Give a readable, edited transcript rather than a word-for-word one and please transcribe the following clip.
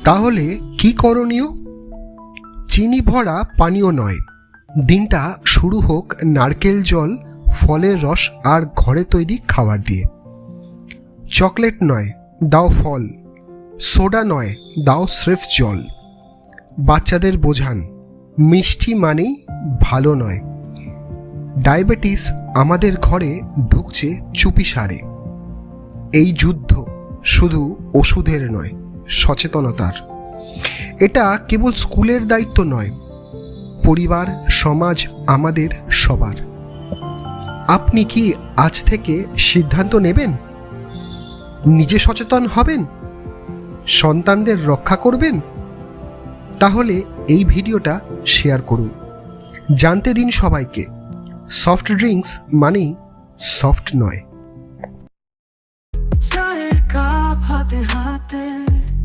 তাহলে কি করণীয়? চিনি ভরা পানীয় নয়, দিনটা শুরু হোক নারকেল জল, ফলের রস আর ঘরে তৈরি খাবার দিয়ে। চকলেট নয়, দাও ফল। সোডা নয়, দাও স্রেফ জল। বাচ্চাদের বোঝান, মিষ্টি মানেই ভালো নয়। ডায়াবেটিস আমাদের ঘরে ঢুকছে চুপিসারে। এই যুদ্ধ শুধু ওষুধের নয়, সচেতনতার। এটা কেবল স্কুলের দায়িত্ব নয়, পরিবার, সমাজ, আমাদের সবার। আপনি কি আজ থেকে সিদ্ধান্ত নেবেন? নিজে সচেতন হবেন? সন্তানদের রক্ষা করবেন? তাহলে এই ভিডিওটা শেয়ার করুন, জানতে দিন সবাইকে। সফট ড্রিঙ্কস মানেই সফট নয়।